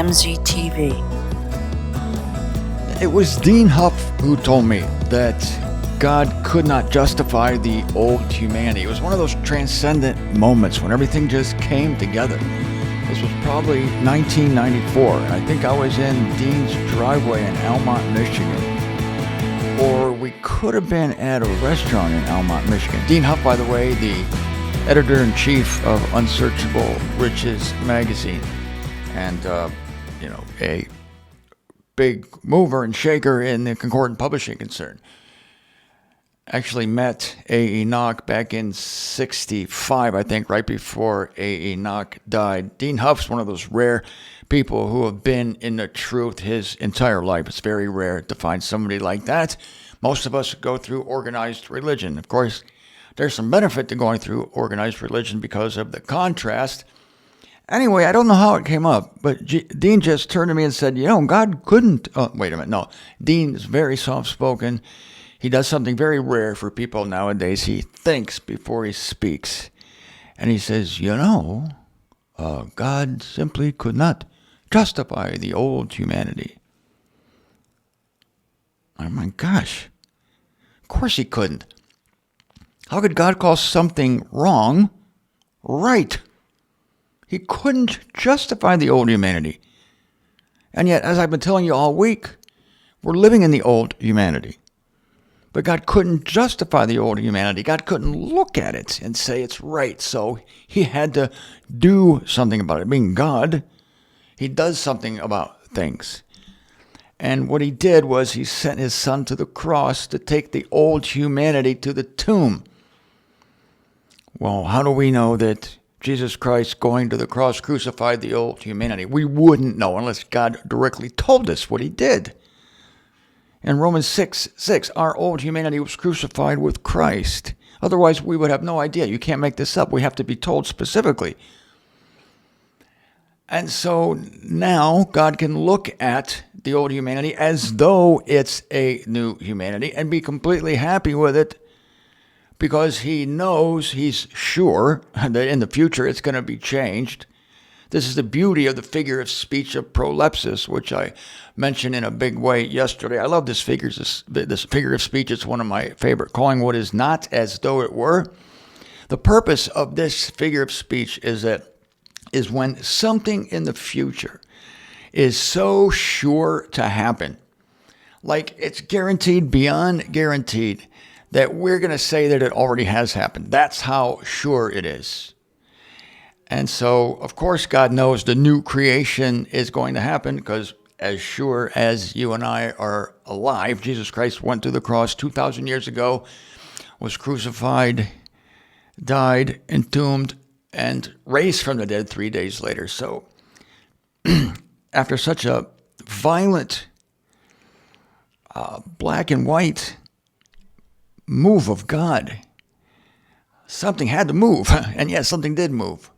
MZTV. It was Dean Huff who told me that God could not justify the old humanity. It was one of those transcendent moments when everything just came together. This was probably 1994, and I think I was in Dean's driveway in Almont, Michigan. Or we could have been at a restaurant in Almont, Michigan. Dean Huff, by the way, the editor-in-chief of Unsearchable Riches magazine, and a big mover and shaker in the Concordant publishing concern. Actually met A.E. Nock back in 65, I think, right before A.E. Nock died. Dean Huff's one of those rare people who have been in the truth his entire life. It's very rare to find somebody like that. Most of us go through organized religion. Of course, there's some benefit to going through organized religion because of the contrast. Anyway, I don't know how it came up, but Dean just turned to me and said, God couldn't... Oh, wait a minute, no. Dean's very soft-spoken. He does something very rare for people nowadays. He thinks before he speaks. And he says, God simply could not justify the old humanity. Oh my gosh. Of course he couldn't. How could God call something wrong right? He couldn't justify the old humanity. And yet, as I've been telling you all week, we're living in the old humanity. But God couldn't justify the old humanity. God couldn't look at it and say it's right. So he had to do something about it. Being God, he does something about things. And what he did was he sent his son to the cross to take the old humanity to the tomb. Well, how do we know that Jesus Christ going to the cross crucified the old humanity? We wouldn't know unless God directly told us what he did. In Romans 6:6, our old humanity was crucified with Christ. Otherwise, we would have no idea. You can't make this up. We have to be told specifically. And so now God can look at the old humanity as though it's a new humanity and be completely happy with it because he knows, he's sure that in the future it's going to be changed. This is the beauty of the figure of speech of prolepsis, which I mentioned in a big way yesterday. I love this figure of speech. It's one of my favorite. Calling what is not as though it were. The purpose of this figure of speech is when something in the future is so sure to happen, like it's guaranteed beyond guaranteed, that we're going to say that it already has happened. That's how sure it is. And so, of course, God knows the new creation is going to happen because as sure as you and I are alive, Jesus Christ went to the cross 2,000 years ago, was crucified, died, entombed, and raised from the dead 3 days later. So, after such a violent, black and white move of God, something had to move, and yes, something did move.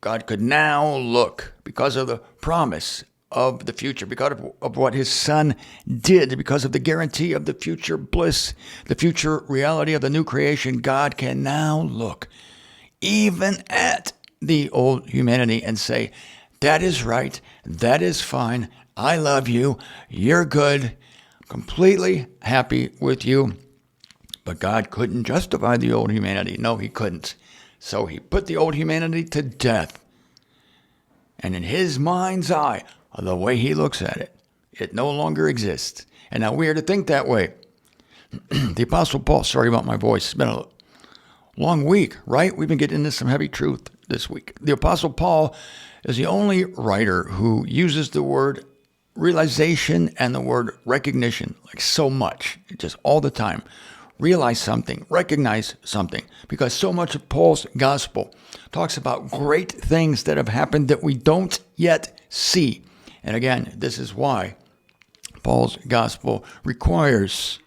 God could now look, because of the promise of the future, because of what his son did, because of the guarantee of the future bliss, the future reality of the new creation, God can now look even at the old humanity and say, that is right, that is fine, I love you, you're good, completely happy with you. But God couldn't justify the old humanity. No, he couldn't. So he put the old humanity to death. And in his mind's eye, the way he looks at it, it no longer exists. And now we are to think that way. The Apostle Paul, sorry about my voice, it's been a long week, right? We've been getting into some heavy truth this week. The Apostle Paul is the only writer who uses the word realization and the word recognition like so much, just all the time. Realize something, recognize something, because so much of Paul's gospel talks about great things that have happened that we don't yet see. And again, this is why Paul's gospel requires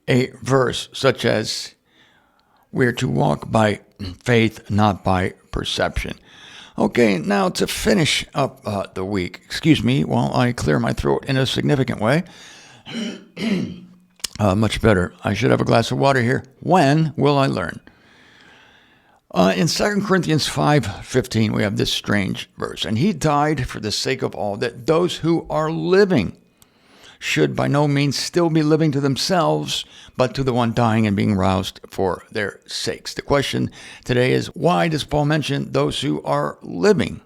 a verse such as, we're to walk by faith, not by perception. Okay, now to finish up the week, excuse me while I clear my throat in a significant way. Much better. I should have a glass of water here. When will I learn? In 2 Corinthians 5:15, we have this strange verse. And he died for the sake of all, that those who are living should by no means still be living to themselves, but to the one dying and being roused for their sakes. The question today is, why does Paul mention those who are living?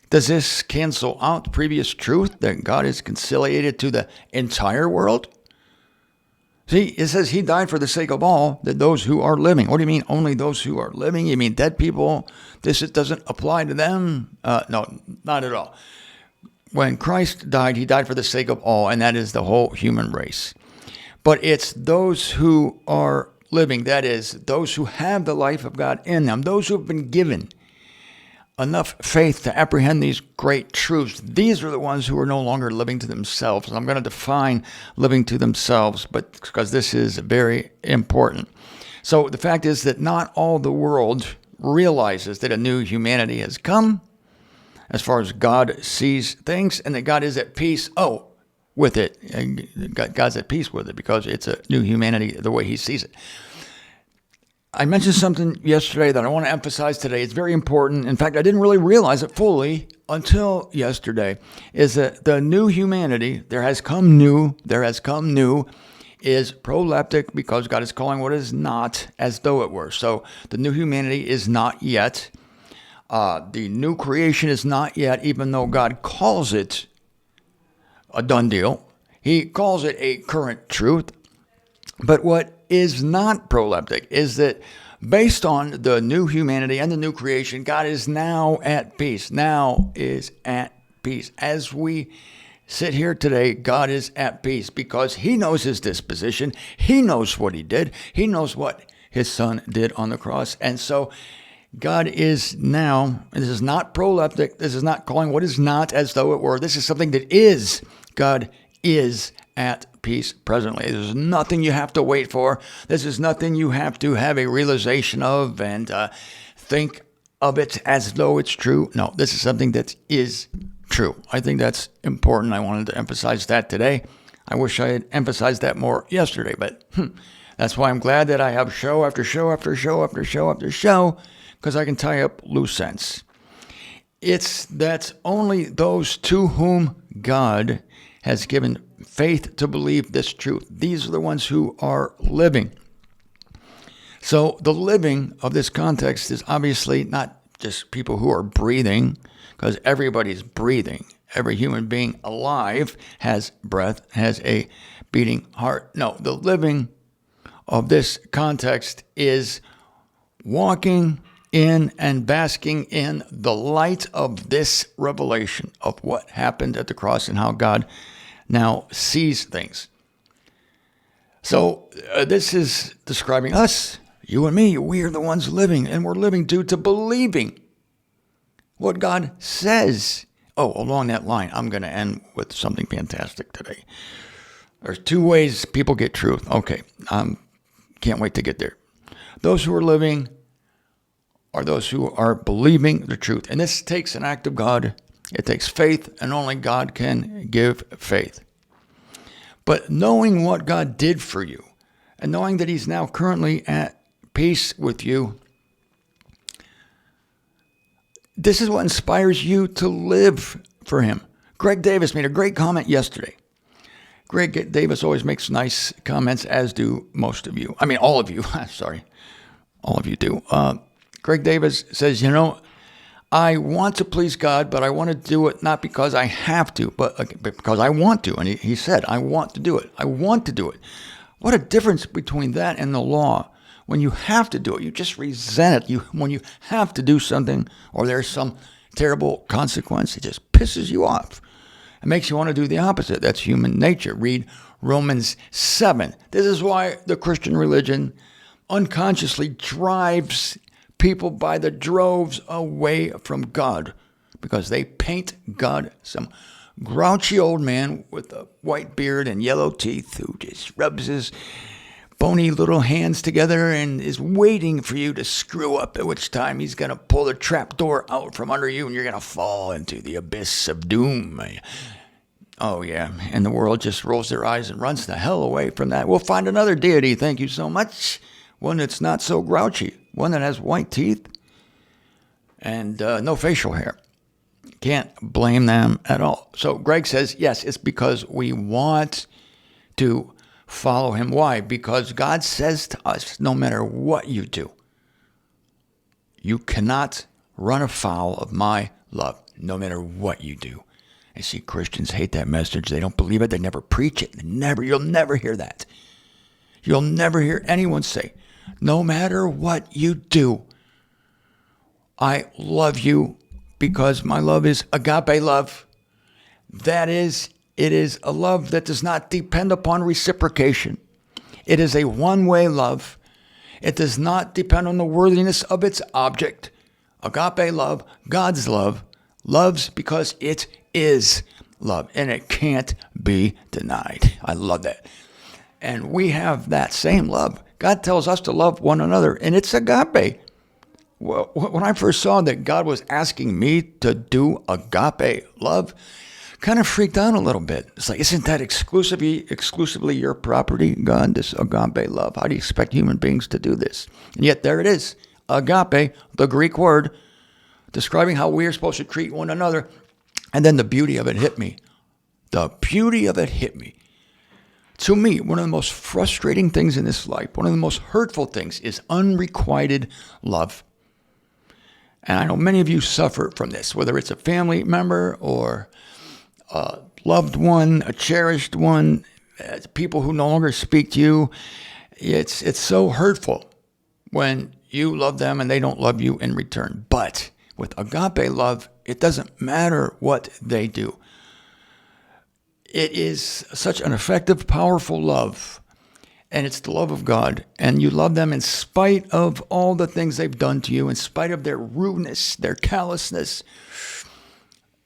Does this cancel out previous truth that God is conciliated to the entire world? See, it says he died for the sake of all, that those who are living. What do you mean only those who are living? You mean dead people? This doesn't apply to them? No, not at all. When Christ died, he died for the sake of all, and that is the whole human race. But it's those who are living, that is, those who have the life of God in them, those who have been given enough faith to apprehend these great truths. These are the ones who are no longer living to themselves. And I'm going to define living to themselves, but because this is very important. So the fact is that not all the world realizes that a new humanity has come as far as God sees things, and that God is at peace, with it. And God's at peace with it because it's a new humanity the way he sees it. I mentioned something yesterday that I want to emphasize today. It's very important. In fact, I didn't really realize it fully until yesterday, is that the new humanity, there has come new, is proleptic because God is calling what is not as though it were. So the new humanity is not yet. The new creation is not yet, even though God calls it a done deal. He calls it a current truth. But what is not proleptic is that based on the new humanity and the new creation, God is now at peace. Now is at peace. As we sit here today, God is at peace because he knows his disposition. He knows what he did. He knows what his son did on the cross. And so God is now, and this is not proleptic, this is not calling what is not as though it were. This is something that is. God is at peace presently. This is nothing you have to wait for. This is nothing you have to have a realization of and think of it as though it's true. No, this is something that is true. I think that's important. I wanted to emphasize that today. I wish I had emphasized that more yesterday, but that's why I'm glad that I have show after show after show after show after show, because I can tie up loose ends. It's that only those to whom God has given faith to believe this truth, these are the ones who are living. So the living of this context is obviously not just people who are breathing, because everybody's breathing. Every human being alive has breath, has a beating heart. No, the living of this context is walking in and basking in the light of this revelation of what happened at the cross and how God now sees things. So this is describing us, you and me. We are the ones living, and we're living due to believing what God says. Oh, along that line, I'm going to end with something fantastic today. There's two ways people get truth. Okay, can't wait to get there. Those who are living are those who are believing the truth. And this takes an act of God. It takes faith, and only God can give faith. But knowing what God did for you, and knowing that he's now currently at peace with you, this is what inspires you to live for him. Greg Davis made a great comment yesterday. Greg Davis always makes nice comments, as do most of you. I mean, all of you. Sorry. All of you do. Greg Davis says, I want to please God, but I want to do it not because I have to, but because I want to. And he said, I want to do it. I want to do it. What a difference between that and the law. When you have to do it, you just resent it. When you have to do something or there's some terrible consequence, it just pisses you off. It makes you want to do the opposite. That's human nature. Read Romans 7. This is why the Christian religion unconsciously drives people by the droves away from God, because they paint God some grouchy old man with a white beard and yellow teeth who just rubs his bony little hands together and is waiting for you to screw up, at which time he's going to pull the trap door out from under you and you're going to fall into the abyss of doom. Oh, yeah. And the world just rolls their eyes and runs the hell away from that. We'll find another deity, thank you so much, one that's not so grouchy. one that has white teeth and no facial hair. Can't blame them at all. So Greg says, yes, it's because we want to follow him. Why? Because God says to us, no matter what you do, you cannot run afoul of my love, no matter what you do. I see Christians hate that message. They don't believe it. They never preach it. You'll never hear that. You'll never hear anyone say, no matter what you do, I love you because my love is agape love. That is, it is a love that does not depend upon reciprocation. It is a one-way love. It does not depend on the worthiness of its object. Agape love, God's love, loves because it is love, and it can't be denied. I love that. And we have that same love. God tells us to love one another, and it's agape. Well, when I first saw that God was asking me to do agape love, kind of freaked out a little bit. It's like, isn't that exclusively your property, God, this agape love? How do you expect human beings to do this? And yet there it is, agape, the Greek word, describing how we are supposed to treat one another. And then the beauty of it hit me. The beauty of it hit me. To me, one of the most frustrating things in this life, one of the most hurtful things is unrequited love. And I know many of you suffer from this, whether it's a family member or a loved one, a cherished one, people who no longer speak to you. It's so hurtful when you love them and they don't love you in return. But with agape love, it doesn't matter what they do. It is such an effective, powerful love. And it's the love of God. And you love them in spite of all the things they've done to you, in spite of their rudeness, their callousness,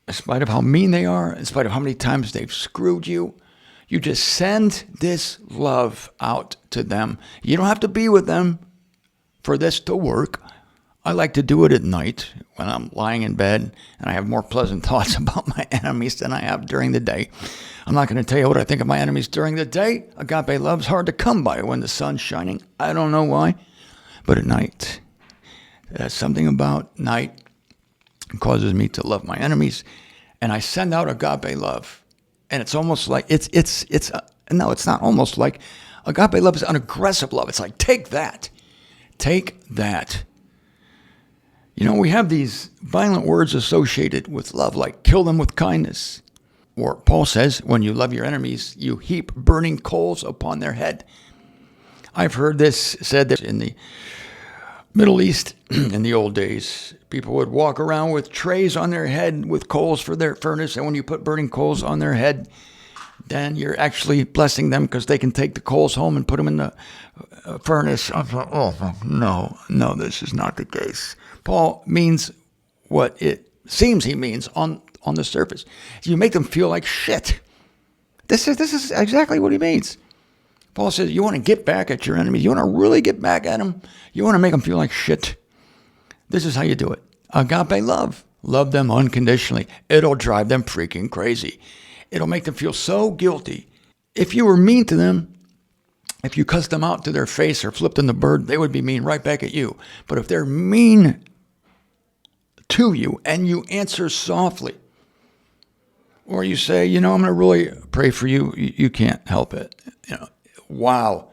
in spite of how mean they are, in spite of how many times they've screwed you. You just send this love out to them. You don't have to be with them for this to work. I like to do it at night when I'm lying in bed and I have more pleasant thoughts about my enemies than I have during the day. I'm not going to tell you what I think of my enemies during the day. Agape love's hard to come by when the sun's shining. I don't know why, but at night, there's something about night that causes me to love my enemies, and I send out agape love. And it's almost like no, it's not almost like agape love is an aggressive love. It's like, take that. Take that. You know, we have these violent words associated with love, like kill them with kindness. Or Paul says, when you love your enemies, you heap burning coals upon their head. I've heard this said that in the Middle East in the old days, people would walk around with trays on their head with coals for their furnace. And when you put burning coals on their head, then you're actually blessing them because they can take the coals home and put them in the furnace. I thought, oh, no, this is not the case. Paul means what it seems he means on the surface. You make them feel like shit. This is exactly what he means. Paul says, you want to get back at your enemies. You want to really get back at them. You want to make them feel like shit. This is how you do it. Agape love. Love them unconditionally. It'll drive them freaking crazy. It'll make them feel so guilty. If you were mean to them, if you cussed them out to their face or flipped them the bird, they would be mean right back at you. But if they're mean to you and you answer softly, or you say, I'm going to really pray for you, you can't help it. Wow.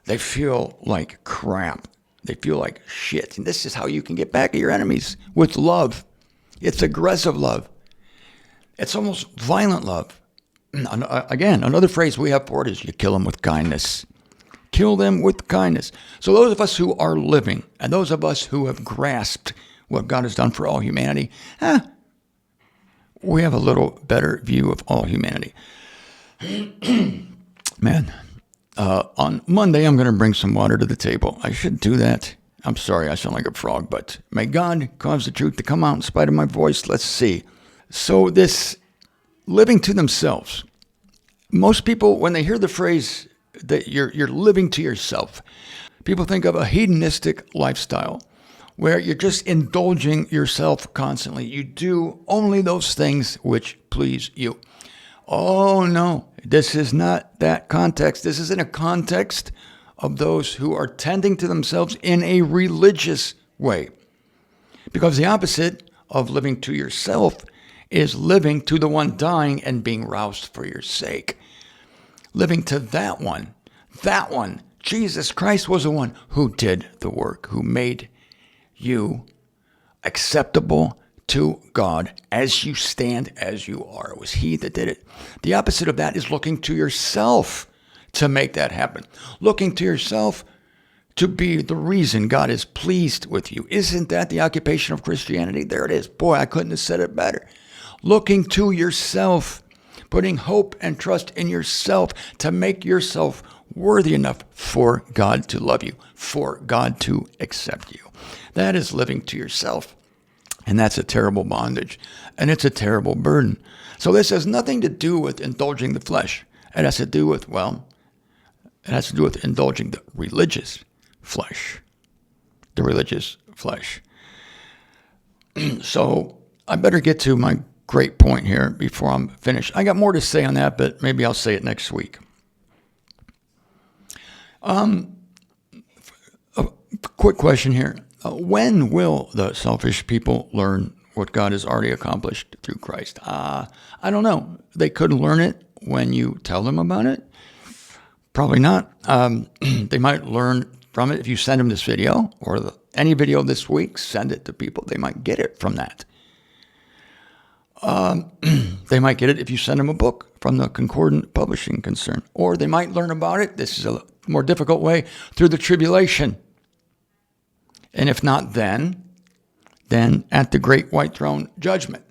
They feel like crap. They feel like shit. And this is how you can get back at your enemies, with love. It's aggressive love. It's almost violent love. Again, another phrase we have for it is you kill them with kindness. Kill them with kindness. So those of us who are living, and those of us who have grasped what God has done for all humanity, we have a little better view of all humanity. Man, on Monday, I'm going to bring some water to the table. I should do that. I'm sorry, I sound like a frog, but may God cause the truth to come out in spite of my voice. Let's see. So this living to themselves, most people, when they hear the phrase that you're living to yourself, people think of a hedonistic lifestyle where you're just indulging yourself constantly. You do only those things which please you. Oh, no, this is not that context. This is in a context of those who are tending to themselves in a religious way. Because the opposite of living to yourself is living to the one dying and being roused for your sake. Living to that one. Jesus Christ was the one who did the work, who made you acceptable to God as you stand, as you are. It was he that did it. The opposite of that is looking to yourself to make that happen. Looking to yourself to be the reason God is pleased with you. Isn't that the occupation of Christianity? There it is. Boy, I couldn't have said it better. Looking to yourself, putting hope and trust in yourself to make yourself worthy enough for God to love you, for God to accept you. That is living to yourself. And that's a terrible bondage. And it's a terrible burden. So this has nothing to do with indulging the flesh. It has to do with, indulging the religious flesh. The religious flesh. So I better get to my great point here before I'm finished. I got more to say on that, but maybe I'll say it next week. A quick question here. When will the selfish people learn what God has already accomplished through Christ? I don't know. They could learn it when you tell them about it. Probably not. They might learn from it if you send them this video or any video this week, send it to people. They might get it from that. They might get it if you send them a book from the Concordant Publishing Concern. Or they might learn about it, this is a more difficult way, through the tribulation. And if not then at the great white throne judgment.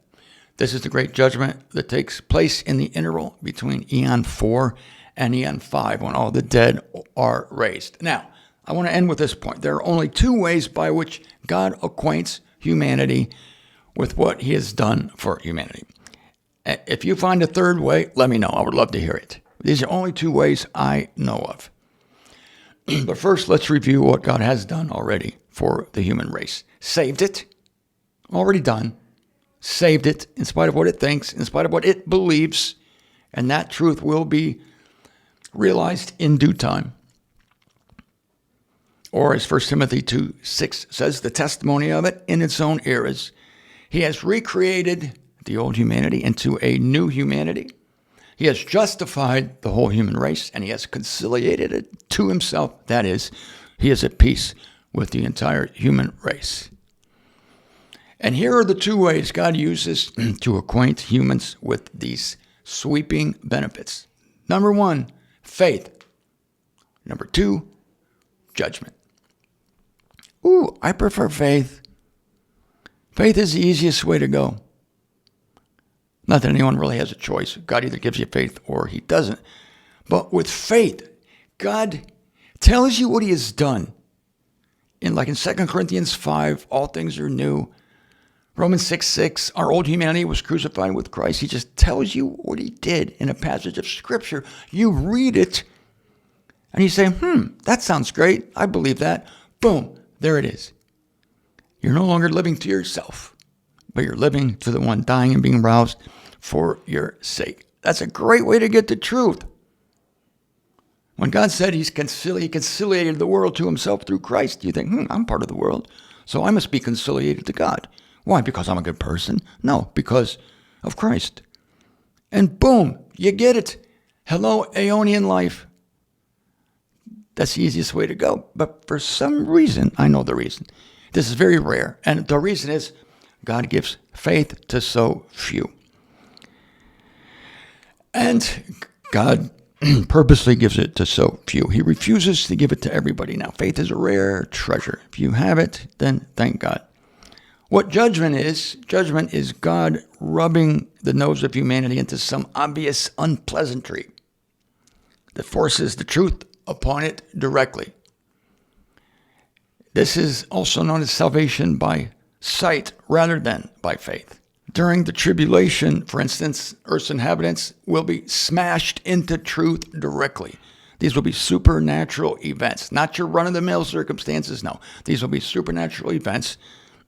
This is the great judgment that takes place in the interval between Eon 4 and Eon 5 when all the dead are raised. Now, I want to end with this point. There are only two ways by which God acquaints humanity with what he has done for humanity. If you find a third way, let me know. I would love to hear it. These are only two ways I know of. But first, let's review what God has done already for the human race. Saved it. Already done. Saved it in spite of what it thinks, in spite of what it believes. And that truth will be realized in due time. Or as 1 Timothy 2:6 says, the testimony of it in its own eras. He has recreated the old humanity into a new humanity. He has justified the whole human race, and he has conciliated it to himself. That is, he is at peace with the entire human race. And here are the two ways God uses to acquaint humans with these sweeping benefits. Number one, faith. Number two, judgment. Ooh, I prefer faith. Faith is the easiest way to go. Not that anyone really has a choice. God either gives you faith or he doesn't. But with faith, God tells you what he has done. In 2 Corinthians 5, all things are new. Romans 6:6, our old humanity was crucified with Christ. He just tells you what he did in a passage of Scripture. You read it, and you say, that sounds great. I believe that. Boom, there it is. You're no longer living to yourself, but you're living to the one dying and being roused for your sake. That's a great way to get the truth. When God said he conciliated the world to himself through Christ, you think, I'm part of the world, so I must be conciliated to God. Why? Because I'm a good person? No, because of Christ. And boom, you get it. Hello, Aeonian life. That's the easiest way to go. But for some reason, I know the reason. This is very rare. And the reason is God gives faith to so few. And God purposely gives it to so few. He refuses to give it to everybody. Now, faith is a rare treasure. If you have it, then thank God. What judgment is God rubbing the nose of humanity into some obvious unpleasantry that forces the truth upon it directly. This is also known as salvation by sight rather than by faith. During the tribulation, for instance, Earth's inhabitants will be smashed into truth directly. These will be supernatural events, not your run-of-the-mill circumstances. No, these will be supernatural events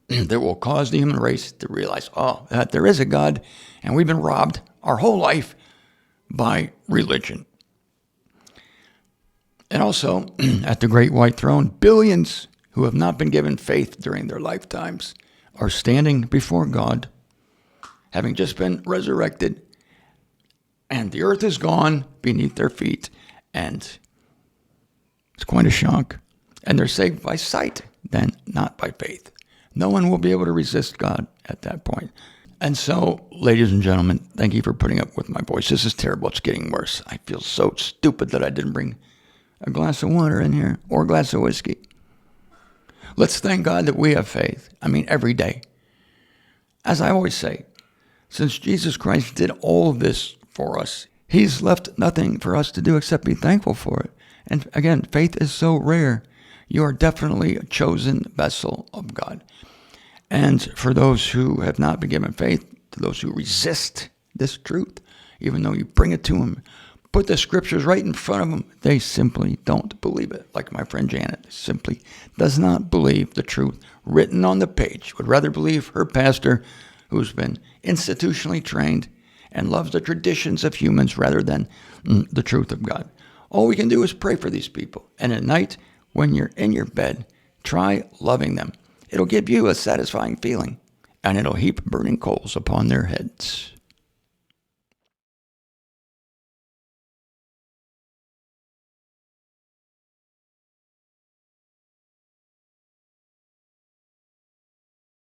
that will cause the human race to realize, that there is a God, and we've been robbed our whole life by religion. And also, at the great white throne, billions who have not been given faith during their lifetimes are standing before God, having just been resurrected, and the earth is gone beneath their feet, and it's quite a shock. And they're saved by sight, then not by faith. No one will be able to resist God at that point. And so, ladies and gentlemen, thank you for putting up with my voice. This is terrible. It's getting worse. I feel so stupid that I didn't bring a glass of water in here or a glass of whiskey. Let's thank God that we have faith. I mean, every day. As I always say, since Jesus Christ did all of this for us, he's left nothing for us to do except be thankful for it. And again, faith is so rare. You are definitely a chosen vessel of God. And for those who have not been given faith, to those who resist this truth, even though you bring it to them, put the scriptures right in front of them, they simply don't believe it. Like my friend Janet simply does not believe the truth written on the page, would rather believe her pastor, who's been institutionally trained and loves the traditions of humans rather than the truth of God. All we can do is pray for these people. And at night, when you're in your bed, try loving them. It'll give you a satisfying feeling, and it'll heap burning coals upon their heads.